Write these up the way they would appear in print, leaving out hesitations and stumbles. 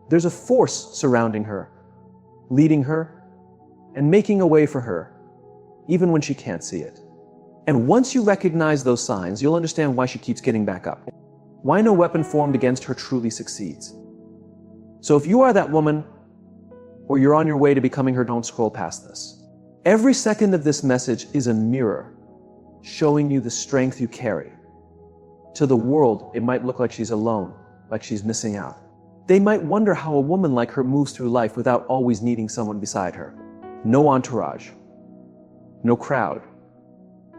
There's a force surrounding her, leading her, and making a way for her, even when she can't see it. And once you recognize those signs, you'll understand why she keeps getting back up. Why no weapon formed against her truly succeeds. So if you are that woman, or you're on your way to becoming her, don't scroll past this. Every second of this message is a mirror showing you the strength you carry. To the world, it might look like she's alone, like she's missing out. They might wonder how a woman like her moves through life without always needing someone beside her. No entourage, no crowd,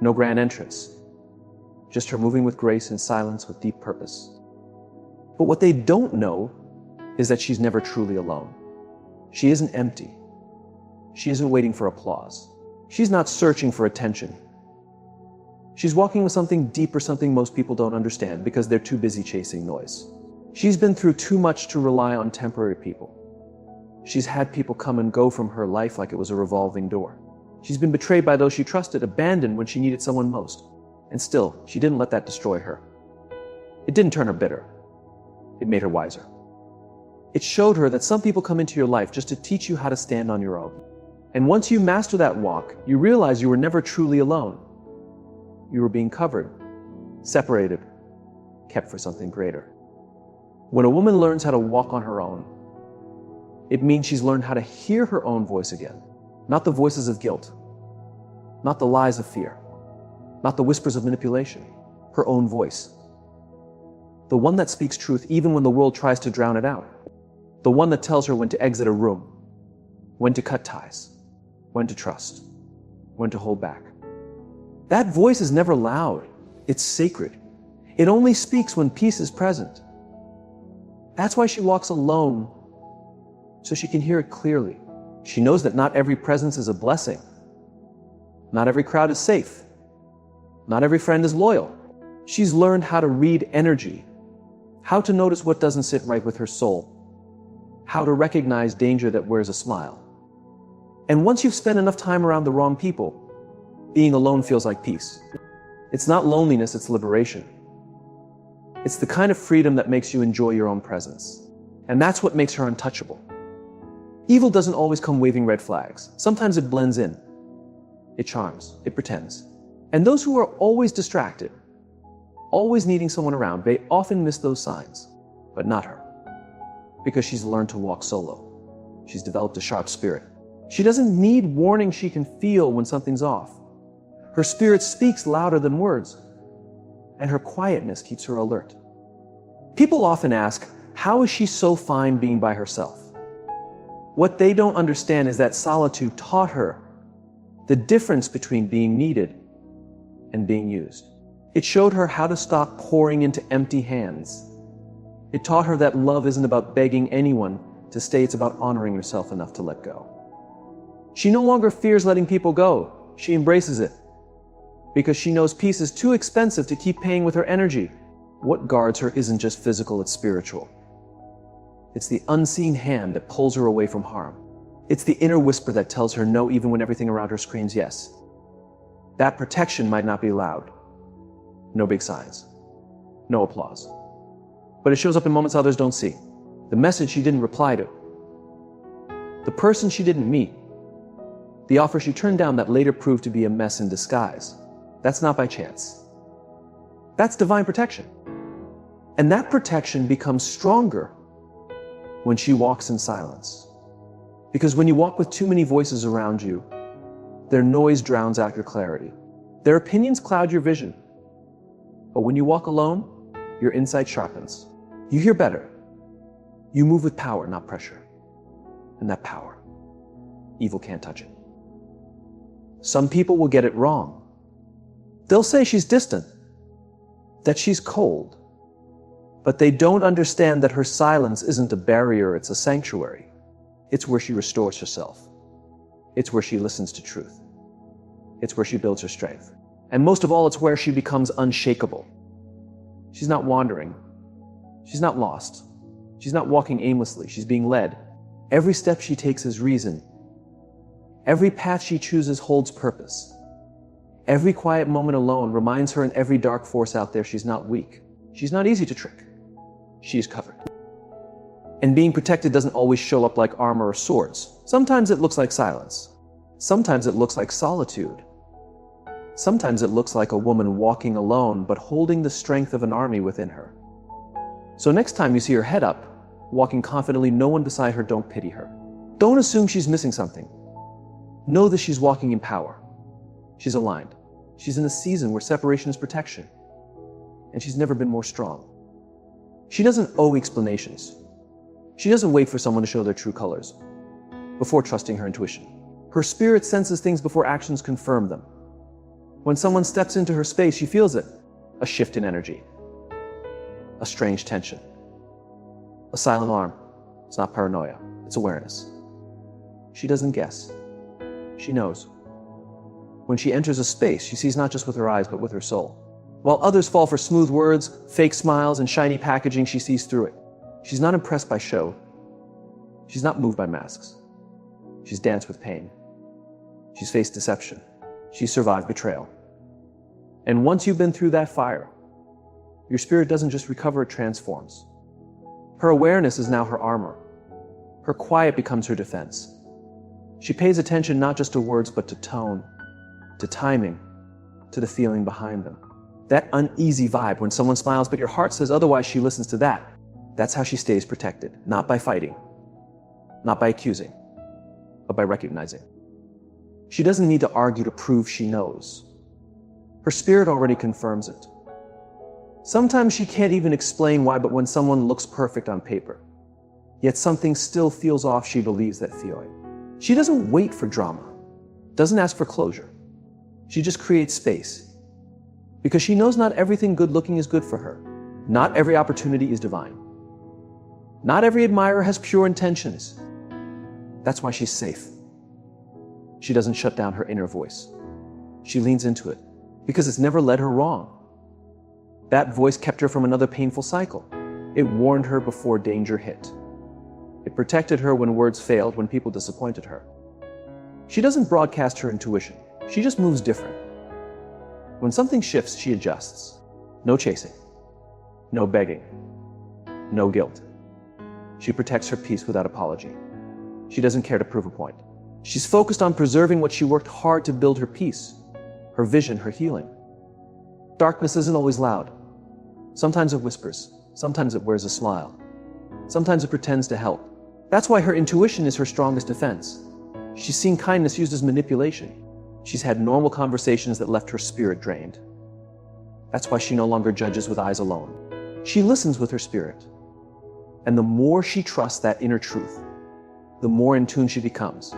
no grand entrance. Just her moving with grace and silence with deep purpose. But what they don't know is that she's never truly alone. She isn't empty. She isn't waiting for applause. She's not searching for attention. She's walking with something deeper, something most people don't understand because they're too busy chasing noise. She's been through too much to rely on temporary people. She's had people come and go from her life like it was a revolving door. She's been betrayed by those she trusted, abandoned when she needed someone most. And still, she didn't let that destroy her. It didn't turn her bitter. It made her wiser. It showed her that some people come into your life just to teach you how to stand on your own. And once you master that walk, you realize you were never truly alone. You were being covered, separated, kept for something greater. When a woman learns how to walk on her own, it means she's learned how to hear her own voice again. Not the voices of guilt, not the lies of fear, not the whispers of manipulation, her own voice. The one that speaks truth even when the world tries to drown it out. The one that tells her when to exit a room, when to cut ties, when to trust, when to hold back. That voice is never loud. It's sacred. It only speaks when peace is present. That's why she walks alone, so she can hear it clearly. She knows that not every presence is a blessing. Not every crowd is safe. Not every friend is loyal. She's learned how to read energy, how to notice what doesn't sit right with her soul, how to recognize danger that wears a smile. And once you've spent enough time around the wrong people, being alone feels like peace. It's not loneliness, it's liberation. It's the kind of freedom that makes you enjoy your own presence. And that's what makes her untouchable. Evil doesn't always come waving red flags. Sometimes it blends in. It charms. It pretends. And those who are always distracted, always needing someone around, they often miss those signs. But not her. Because she's learned to walk solo. She's developed a sharp spirit. She doesn't need warning. She can feel when something's off. Her spirit speaks louder than words. And her quietness keeps her alert. People often ask, how is she so fine being by herself? What they don't understand is that solitude taught her the difference between being needed and being used. It showed her how to stop pouring into empty hands. It taught her that love isn't about begging anyone to stay, it's about honoring yourself enough to let go. She no longer fears letting people go. She embraces it. Because she knows peace is too expensive to keep paying with her energy. What guards her isn't just physical, it's spiritual. It's the unseen hand that pulls her away from harm. It's the inner whisper that tells her no even when everything around her screams yes. That protection might not be loud. No big signs. No applause. But it shows up in moments others don't see. The message she didn't reply to. The person she didn't meet. The offer she turned down that later proved to be a mess in disguise. That's not by chance. That's divine protection. And that protection becomes stronger when she walks in silence. Because when you walk with too many voices around you, their noise drowns out your clarity. Their opinions cloud your vision. But when you walk alone, your insight sharpens. You hear better. You move with power, not pressure. And that power, evil can't touch it. Some people will get it wrong. They'll say she's distant, that she's cold. But they don't understand that her silence isn't a barrier, it's a sanctuary. It's where she restores herself. It's where she listens to truth. It's where she builds her strength. And most of all, it's where she becomes unshakable. She's not wandering. She's not lost. She's not walking aimlessly. She's being led. Every step she takes is reason. Every path she chooses holds purpose. Every quiet moment alone reminds her in every dark force out there she's not weak. She's not easy to trick. She's covered. And being protected doesn't always show up like armor or swords. Sometimes it looks like silence. Sometimes it looks like solitude. Sometimes it looks like a woman walking alone but holding the strength of an army within her. So next time you see her head up, walking confidently, no one beside her, don't pity her. Don't assume she's missing something. Know that she's walking in power. She's aligned. She's in a season where separation is protection. And she's never been more strong. She doesn't owe explanations. She doesn't wait for someone to show their true colors before trusting her intuition. Her spirit senses things before actions confirm them. When someone steps into her space, she feels it. A shift in energy. A strange tension. A silent alarm. It's not paranoia. It's awareness. She doesn't guess. She knows. When she enters a space, she sees not just with her eyes, but with her soul. While others fall for smooth words, fake smiles, and shiny packaging, she sees through it. She's not impressed by show. She's not moved by masks. She's danced with pain. She's faced deception. She's survived betrayal. And once you've been through that fire, your spirit doesn't just recover, it transforms. Her awareness is now her armor. Her quiet becomes her defense. She pays attention not just to words, but to tone, to timing, to the feeling behind them. That uneasy vibe when someone smiles, but your heart says otherwise, she listens to that. That's how she stays protected, not by fighting, not by accusing, but by recognizing. She doesn't need to argue to prove she knows. Her spirit already confirms it. Sometimes she can't even explain why, but when someone looks perfect on paper, yet something still feels off, she believes that feeling. She doesn't wait for drama, doesn't ask for closure. She just creates space. Because she knows not everything good looking is good for her. Not every opportunity is divine. Not every admirer has pure intentions. That's why she's safe. She doesn't shut down her inner voice. She leans into it because it's never led her wrong. That voice kept her from another painful cycle. It warned her before danger hit. It protected her when words failed, when people disappointed her. She doesn't broadcast her intuition. She just moves different. When something shifts, she adjusts. No chasing. No begging. No guilt. She protects her peace without apology. She doesn't care to prove a point. She's focused on preserving what she worked hard to build: her peace, her vision, her healing. Darkness isn't always loud. Sometimes it whispers. Sometimes it wears a smile. Sometimes it pretends to help. That's why her intuition is her strongest defense. She's seen kindness used as manipulation. She's had normal conversations that left her spirit drained. That's why she no longer judges with eyes alone. She listens with her spirit. And the more she trusts that inner truth, the more in tune she becomes.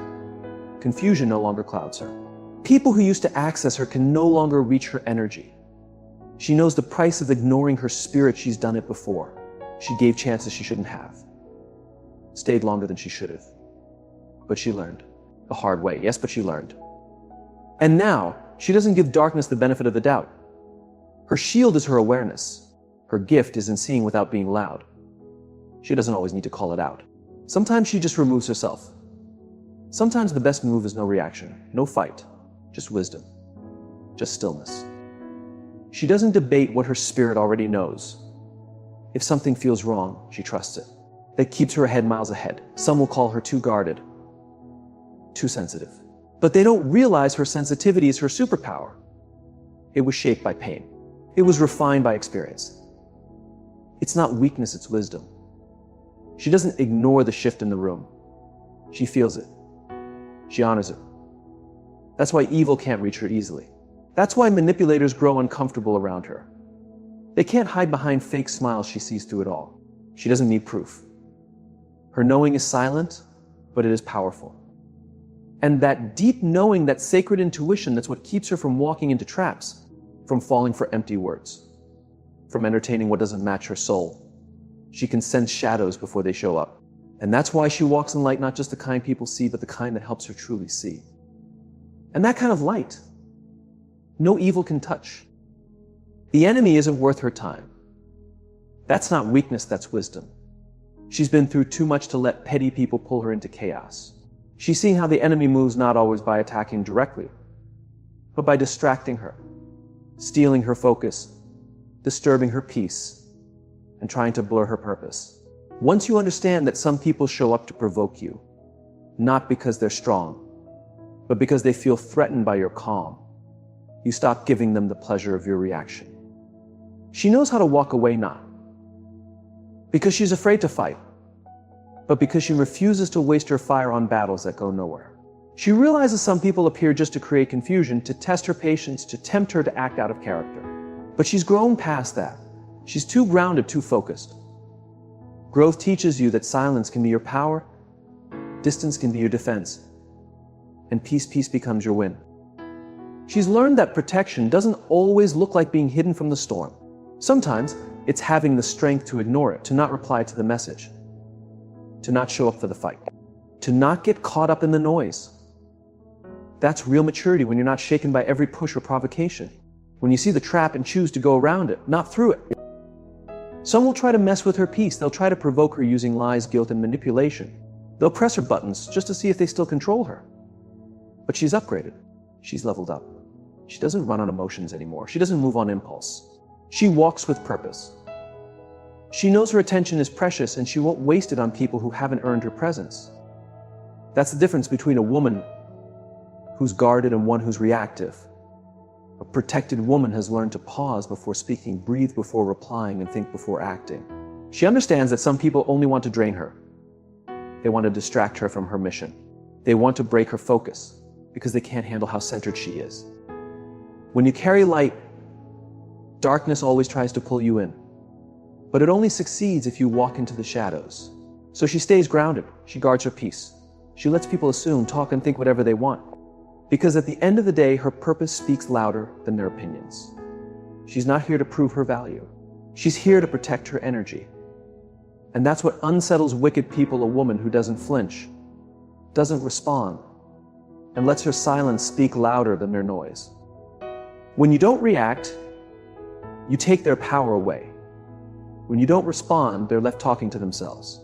Confusion no longer clouds her. People who used to access her can no longer reach her energy. She knows the price of ignoring her spirit. She's done it before. She gave chances she shouldn't have. Stayed longer than she should have. But she learned. The hard way, yes, but she learned. And now, she doesn't give darkness the benefit of the doubt. Her shield is her awareness. Her gift is in seeing without being loud. She doesn't always need to call it out. Sometimes she just removes herself. Sometimes the best move is no reaction, no fight, just wisdom, just stillness. She doesn't debate what her spirit already knows. If something feels wrong, she trusts it. That keeps her a head miles ahead. Some will call her too guarded, too sensitive. But they don't realize her sensitivity is her superpower. It was shaped by pain. It was refined by experience. It's not weakness, it's wisdom. She doesn't ignore the shift in the room. She feels it. She honors it. That's why evil can't reach her easily. That's why manipulators grow uncomfortable around her. They can't hide behind fake smiles. She sees through it all. She doesn't need proof. Her knowing is silent, but it is powerful. And that deep knowing, that sacred intuition, that's what keeps her from walking into traps, from falling for empty words, from entertaining what doesn't match her soul. She can sense shadows before they show up. And that's why she walks in light, not just the kind people see, but the kind that helps her truly see. And that kind of light, no evil can touch. The enemy isn't worth her time. That's not weakness, that's wisdom. She's been through too much to let petty people pull her into chaos. She's seen how the enemy moves, not always by attacking directly, but by distracting her, stealing her focus, disturbing her peace, and trying to blur her purpose. Once you understand that some people show up to provoke you, not because they're strong, but because they feel threatened by your calm, you stop giving them the pleasure of your reaction. She knows how to walk away, not because she's afraid to fight, but because she refuses to waste her fire on battles that go nowhere. She realizes some people appear just to create confusion, to test her patience, to tempt her to act out of character. But she's grown past that. She's too grounded, too focused. Growth teaches you that silence can be your power, distance can be your defense, and peace becomes your win. She's learned that protection doesn't always look like being hidden from the storm. Sometimes it's having the strength to ignore it, to not reply to the message, to not show up for the fight, to not get caught up in the noise. That's real maturity, when you're not shaken by every push or provocation, when you see the trap and choose to go around it, not through it. Some will try to mess with her peace. They'll try to provoke her using lies, guilt, and manipulation. They'll press her buttons just to see if they still control her. But she's upgraded. She's leveled up. She doesn't run on emotions anymore. She doesn't move on impulse. She walks with purpose. She knows her attention is precious, and she won't waste it on people who haven't earned her presence. That's the difference between a woman who's guarded and one who's reactive. A protected woman has learned to pause before speaking, breathe before replying, and think before acting. She understands that some people only want to drain her. They want to distract her from her mission. They want to break her focus because they can't handle how centered she is. When you carry light, darkness always tries to pull you in. But it only succeeds if you walk into the shadows. So she stays grounded. She guards her peace. She lets people assume, talk, and think whatever they want. Because at the end of the day, her purpose speaks louder than their opinions. She's not here to prove her value. She's here to protect her energy. And that's what unsettles wicked people: a woman who doesn't flinch, doesn't respond, and lets her silence speak louder than their noise. When you don't react, you take their power away. When you don't respond, they're left talking to themselves.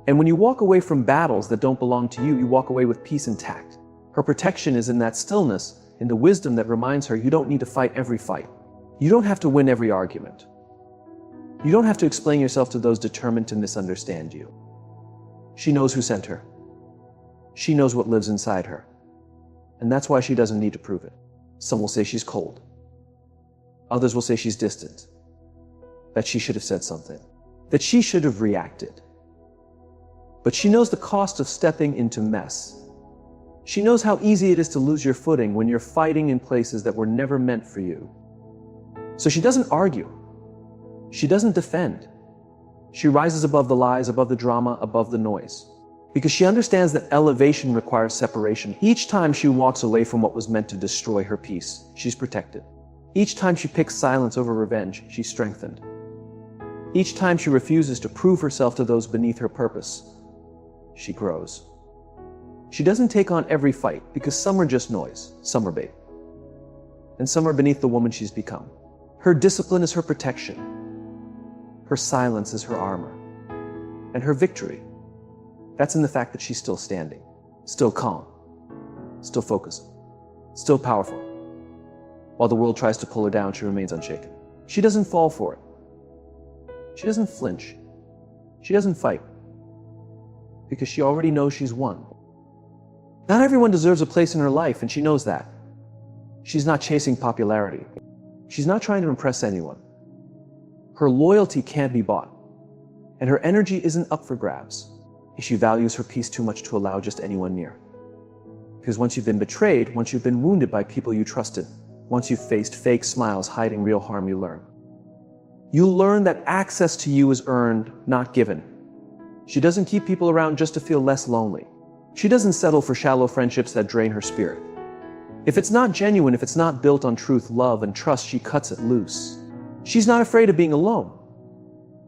And when you walk away from battles that don't belong to you, you walk away with peace intact. Her protection is in that stillness, in the wisdom that reminds her you don't need to fight every fight. You don't have to win every argument. You don't have to explain yourself to those determined to misunderstand you. She knows who sent her. She knows what lives inside her. And that's why she doesn't need to prove it. Some will say she's cold. Others will say she's distant. That she should have said something. That she should have reacted. But she knows the cost of stepping into mess. She knows how easy it is to lose your footing when you're fighting in places that were never meant for you. So she doesn't argue. She doesn't defend. She rises above the lies, above the drama, above the noise. Because she understands that elevation requires separation. Each time she walks away from what was meant to destroy her peace, she's protected. Each time she picks silence over revenge, she's strengthened. Each time she refuses to prove herself to those beneath her purpose, she grows. She doesn't take on every fight, because some are just noise, some are bait. And some are beneath the woman she's become. Her discipline is her protection. Her silence is her armor. And her victory, that's in the fact that she's still standing, still calm, still focused, still powerful. While the world tries to pull her down, she remains unshaken. She doesn't fall for it. She doesn't flinch. She doesn't fight. Because she already knows she's won. Not everyone deserves a place in her life, and she knows that. She's not chasing popularity. She's not trying to impress anyone. Her loyalty can't be bought, and her energy isn't up for grabs. She values her peace too much to allow just anyone near. Because once you've been betrayed, once you've been wounded by people you trusted, once you've faced fake smiles hiding real harm, you learn. You learn that access to you is earned, not given. She doesn't keep people around just to feel less lonely. She doesn't settle for shallow friendships that drain her spirit. If it's not genuine, if it's not built on truth, love, and trust, she cuts it loose. She's not afraid of being alone.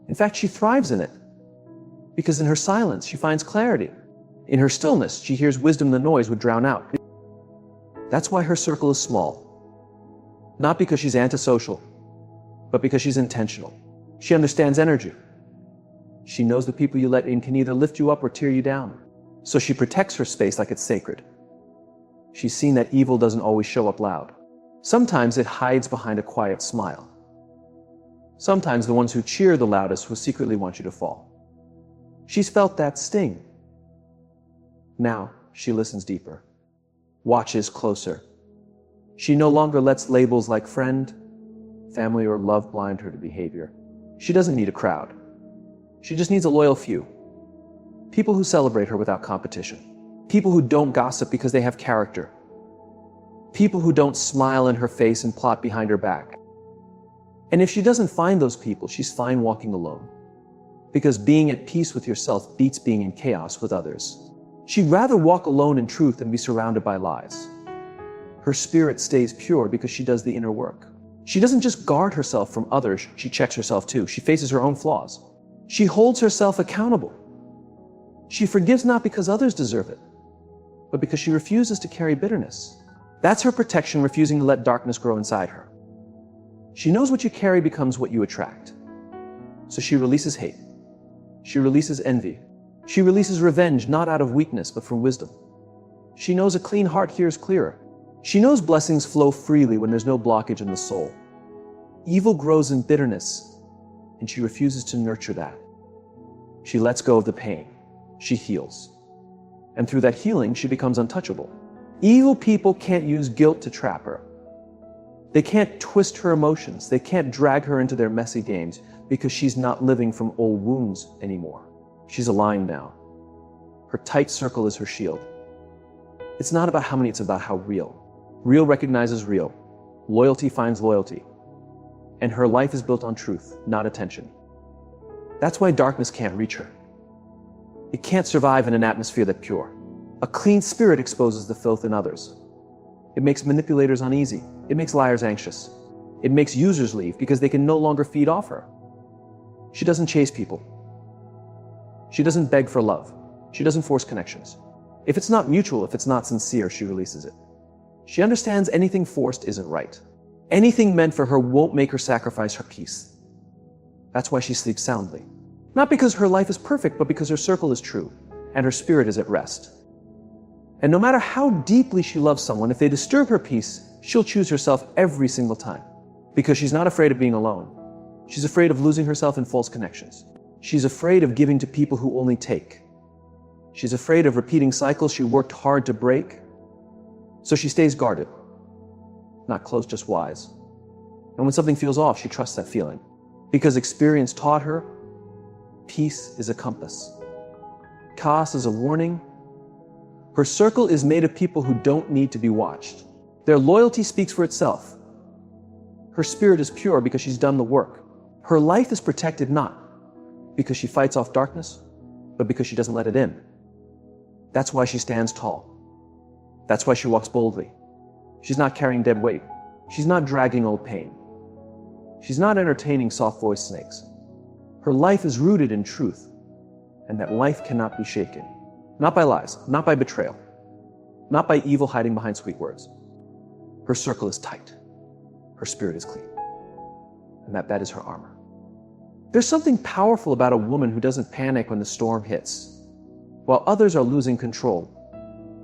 In fact, she thrives in it. Because in her silence, she finds clarity. In her stillness, she hears wisdom the noise would drown out. That's why her circle is small. Not because she's antisocial, but because she's intentional. She understands energy. She knows the people you let in can either lift you up or tear you down. So she protects her space like it's sacred. She's seen that evil doesn't always show up loud. Sometimes it hides behind a quiet smile. Sometimes the ones who cheer the loudest will secretly want you to fall. She's felt that sting. Now she listens deeper, watches closer. She no longer lets labels like friend, family, or love blind her to behavior. She doesn't need a crowd. She just needs a loyal few. People who celebrate her without competition. People who don't gossip because they have character. People who don't smile in her face and plot behind her back. And if she doesn't find those people, she's fine walking alone. Because being at peace with yourself beats being in chaos with others. She'd rather walk alone in truth than be surrounded by lies. Her spirit stays pure because she does the inner work. She doesn't just guard herself from others, she checks herself too. She faces her own flaws. She holds herself accountable. She forgives not because others deserve it, but because she refuses to carry bitterness. That's her protection, refusing to let darkness grow inside her. She knows what you carry becomes what you attract. So she releases hate. She releases envy. She releases revenge, not out of weakness, but from wisdom. She knows a clean heart hears clearer. She knows blessings flow freely when there's no blockage in the soul. Evil grows in bitterness, and she refuses to nurture that. She lets go of the pain. She heals. And through that healing, she becomes untouchable. Evil people can't use guilt to trap her. They can't twist her emotions. They can't drag her into their messy games because she's not living from old wounds anymore. She's aligned now. Her tight circle is her shield. It's not about how many, it's about how real. Real recognizes real. Loyalty finds loyalty. And her life is built on truth, not attention. That's why darkness can't reach her. It can't survive in an atmosphere that's pure. A clean spirit exposes the filth in others. It makes manipulators uneasy. It makes liars anxious. It makes users leave because they can no longer feed off her. She doesn't chase people. She doesn't beg for love. She doesn't force connections. If it's not mutual, if it's not sincere, she releases it. She understands anything forced isn't right. Anything meant for her won't make her sacrifice her peace. That's why she sleeps soundly. Not because her life is perfect, but because her circle is true and her spirit is at rest. And no matter how deeply she loves someone, if they disturb her peace, she'll choose herself every single time. Because she's not afraid of being alone. She's afraid of losing herself in false connections. She's afraid of giving to people who only take. She's afraid of repeating cycles she worked hard to break. So she stays guarded. Not close, just wise. And when something feels off, she trusts that feeling. Because experience taught her, peace is a compass. Chaos is a warning. Her circle is made of people who don't need to be watched. Their loyalty speaks for itself. Her spirit is pure because she's done the work. Her life is protected not because she fights off darkness, but because she doesn't let it in. That's why she stands tall. That's why she walks boldly. She's not carrying dead weight. She's not dragging old pain. She's not entertaining soft-voiced snakes. Her life is rooted in truth, and that life cannot be shaken. Not by lies, not by betrayal, not by evil hiding behind sweet words. Her circle is tight. Her spirit is clean. And that is her armor. There's something powerful about a woman who doesn't panic when the storm hits. While others are losing control,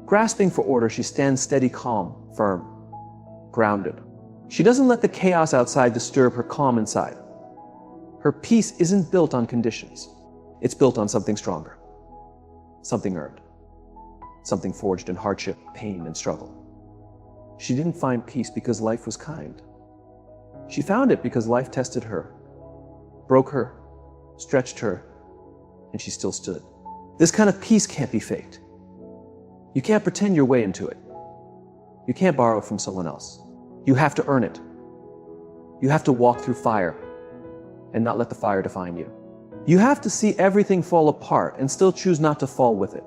grasping for order, she stands steady, calm, firm, grounded. She doesn't let the chaos outside disturb her calm inside. Her peace isn't built on conditions. It's built on something stronger. Something earned. Something forged in hardship, pain, and struggle. She didn't find peace because life was kind. She found it because life tested her, broke her, stretched her, and she still stood. This kind of peace can't be faked. You can't pretend your way into it. You can't borrow it from someone else. You have to earn it. You have to walk through fire and not let the fire define you. You have to see everything fall apart and still choose not to fall with it.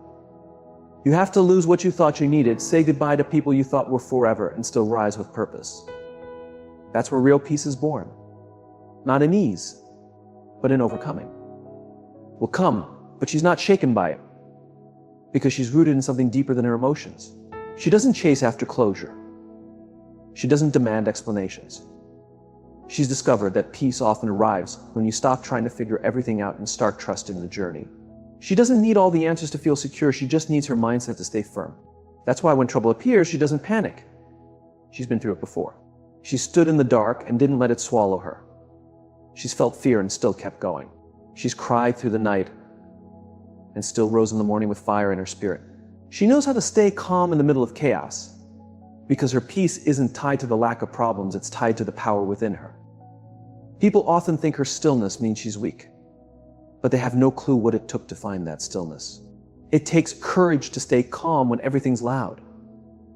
You have to lose what you thought you needed, say goodbye to people you thought were forever, and still rise with purpose. That's where real peace is born. Not in ease, but in overcoming. Will come, but she's not shaken by it, because she's rooted in something deeper than her emotions. She doesn't chase after closure. She doesn't demand explanations. She's discovered that peace often arrives when you stop trying to figure everything out and start trusting the journey. She doesn't need all the answers to feel secure, she just needs her mindset to stay firm. That's why when trouble appears, she doesn't panic. She's been through it before. She stood in the dark and didn't let it swallow her. She's felt fear and still kept going. She's cried through the night and still rose in the morning with fire in her spirit. She knows how to stay calm in the middle of chaos, because her peace isn't tied to the lack of problems, it's tied to the power within her. People often think her stillness means she's weak, but they have no clue what it took to find that stillness. It takes courage to stay calm when everything's loud.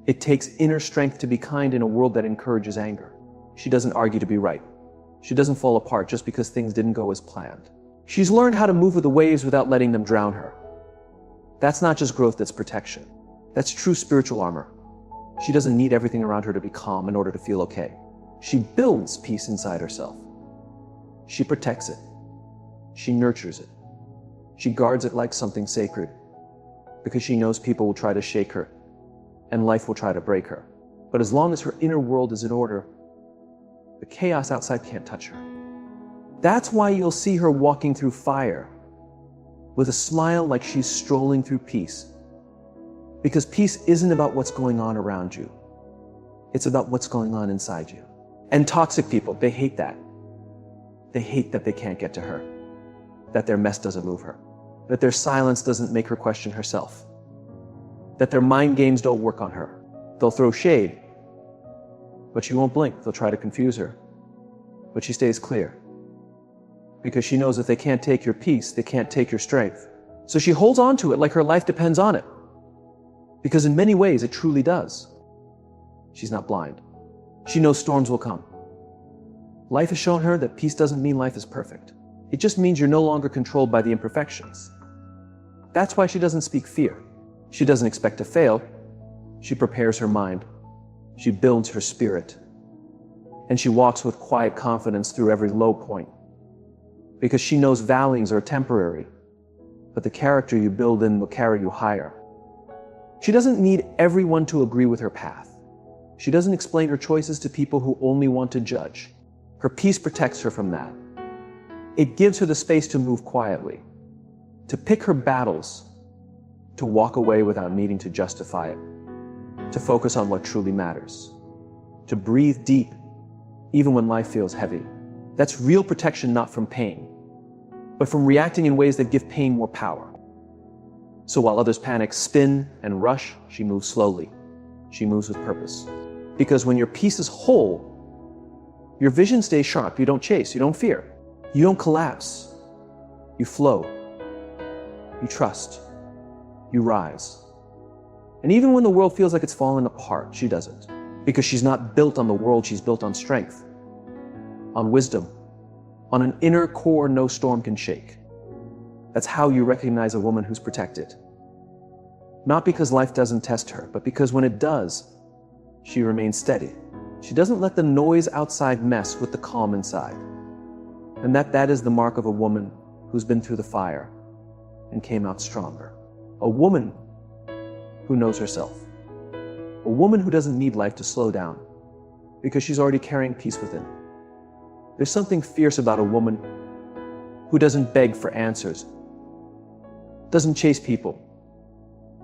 It takes inner strength to be kind in a world that encourages anger. She doesn't argue to be right. She doesn't fall apart just because things didn't go as planned. She's learned how to move with the waves without letting them drown her. That's not just growth, that's protection. That's true spiritual armor. She doesn't need everything around her to be calm in order to feel okay. She builds peace inside herself. She protects it. She nurtures it. She guards it like something sacred, because she knows people will try to shake her and life will try to break her. But as long as her inner world is in order, the chaos outside can't touch her. That's why you'll see her walking through fire with a smile like she's strolling through peace. Because peace isn't about what's going on around you. It's about what's going on inside you. And toxic people, they hate that. They hate that they can't get to her, that their mess doesn't move her, that their silence doesn't make her question herself, that their mind games don't work on her. They'll throw shade, but she won't blink. They'll try to confuse her, but she stays clear. Because she knows if they can't take your peace, they can't take your strength. So she holds on to it like her life depends on it. Because in many ways, it truly does. She's not blind. She knows storms will come. Life has shown her that peace doesn't mean life is perfect. It just means you're no longer controlled by the imperfections. That's why she doesn't speak fear. She doesn't expect to fail. She prepares her mind. She builds her spirit. And she walks with quiet confidence through every low point. Because she knows valleys are temporary, but the character you build in will carry you higher. She doesn't need everyone to agree with her path. She doesn't explain her choices to people who only want to judge. Her peace protects her from that. It gives her the space to move quietly, to pick her battles, to walk away without needing to justify it, to focus on what truly matters, to breathe deep, even when life feels heavy. That's real protection, not from pain, but from reacting in ways that give pain more power. So while others panic, spin, and rush, she moves slowly. She moves with purpose. Because when your peace is whole, your vision stays sharp. You don't chase, you don't fear, you don't collapse. You flow, you trust, you rise. And even when the world feels like it's falling apart, she doesn't. Because she's not built on the world, she's built on strength, on wisdom, on an inner core no storm can shake. That's how you recognize a woman who's protected. Not because life doesn't test her, but because when it does, she remains steady. She doesn't let the noise outside mess with the calm inside. And that is the mark of a woman who's been through the fire and came out stronger. A woman who knows herself. A woman who doesn't need life to slow down because she's already carrying peace within. There's something fierce about a woman who doesn't beg for answers, doesn't chase people,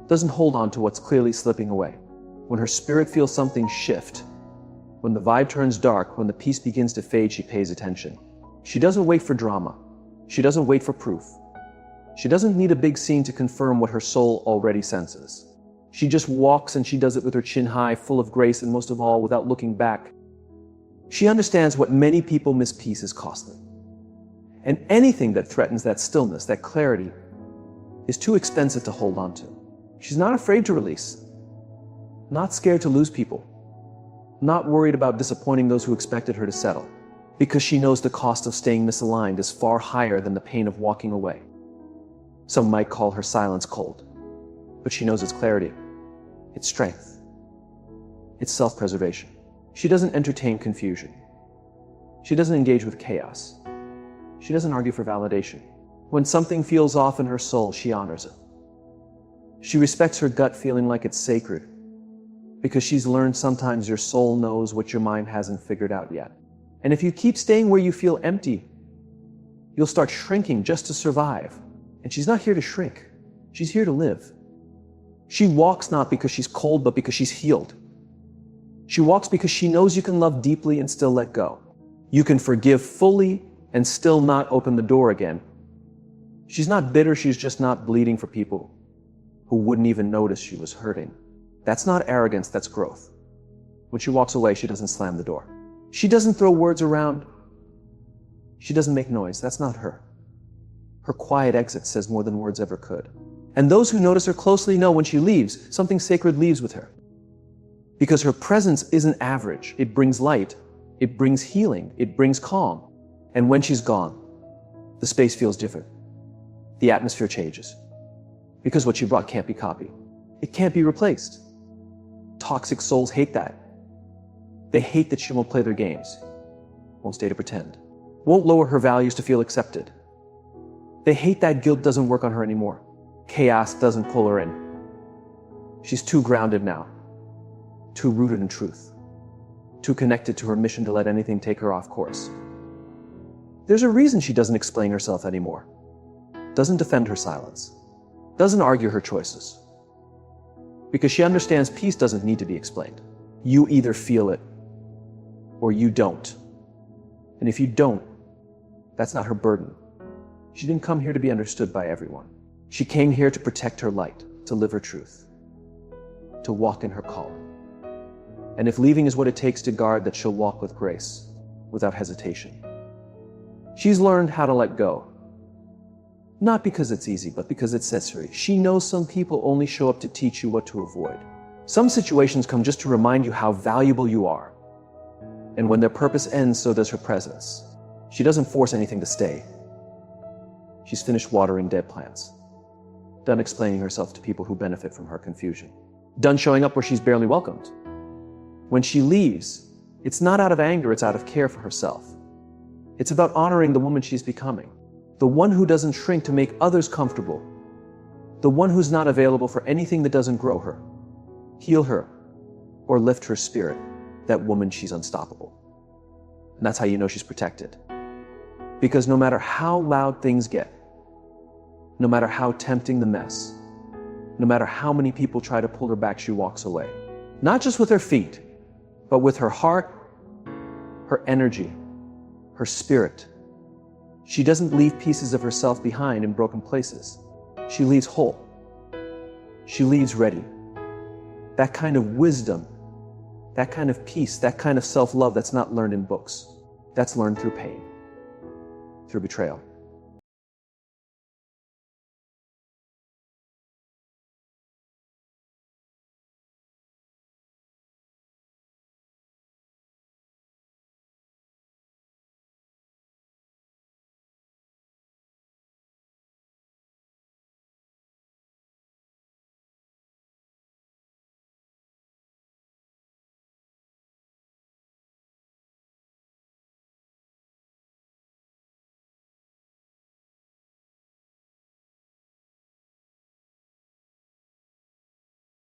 doesn't hold on to what's clearly slipping away. When her spirit feels something shift, when the vibe turns dark, when the peace begins to fade, she pays attention. She doesn't wait for drama. She doesn't wait for proof. She doesn't need a big scene to confirm what her soul already senses. She just walks, and she does it with her chin high, full of grace, and most of all, without looking back. She understands what many people miss: peace is costly. And anything that threatens that stillness, that clarity, is too expensive to hold on to. She's not afraid to release, not scared to lose people, not worried about disappointing those who expected her to settle, because she knows the cost of staying misaligned is far higher than the pain of walking away. Some might call her silence cold, but she knows it's clarity, it's strength, it's self-preservation. She doesn't entertain confusion. She doesn't engage with chaos. She doesn't argue for validation. When something feels off in her soul, she honors it. She respects her gut feeling like it's sacred, because she's learned sometimes your soul knows what your mind hasn't figured out yet. And if you keep staying where you feel empty, you'll start shrinking just to survive. And she's not here to shrink. She's here to live. She walks not because she's cold, but because she's healed. She walks because she knows you can love deeply and still let go. You can forgive fully and still not open the door again. She's not bitter, she's just not bleeding for people who wouldn't even notice she was hurting. That's not arrogance, that's growth. When she walks away, she doesn't slam the door. She doesn't throw words around. She doesn't make noise. That's not her. Her quiet exit says more than words ever could. And those who notice her closely know when she leaves, something sacred leaves with her. Because her presence isn't average. It brings light. It brings healing. It brings calm. And when she's gone, the space feels different. The atmosphere changes. Because what she brought can't be copied. It can't be replaced. Toxic souls hate that. They hate that she won't play their games, won't stay to pretend, won't lower her values to feel accepted. They hate that guilt doesn't work on her anymore. Chaos doesn't pull her in. She's too grounded now, too rooted in truth, too connected to her mission to let anything take her off course. There's a reason she doesn't explain herself anymore, doesn't defend her silence, doesn't argue her choices. Because she understands peace doesn't need to be explained. You either feel it or you don't. And if you don't, that's not her burden. She didn't come here to be understood by everyone. She came here to protect her light, to live her truth, to walk in her calling. And if leaving is what it takes to guard that, she'll walk with grace, without hesitation. She's learned how to let go. Not because it's easy, but because it's necessary. She knows some people only show up to teach you what to avoid. Some situations come just to remind you how valuable you are. And when their purpose ends, so does her presence. She doesn't force anything to stay. She's finished watering dead plants. Done explaining herself to people who benefit from her confusion. Done showing up where she's barely welcomed. When she leaves, it's not out of anger, it's out of care for herself. It's about honoring the woman she's becoming. The one who doesn't shrink to make others comfortable. The one who's not available for anything that doesn't grow her, heal her, or lift her spirit. That woman, she's unstoppable. And that's how you know she's protected. Because no matter how loud things get, no matter how tempting the mess, no matter how many people try to pull her back, she walks away. Not just with her feet, but with her heart, her energy, her spirit. She doesn't leave pieces of herself behind in broken places. She leaves whole. She leaves ready. That kind of wisdom, that kind of peace, that kind of self-love, that's not learned in books. That's learned through pain, through betrayal.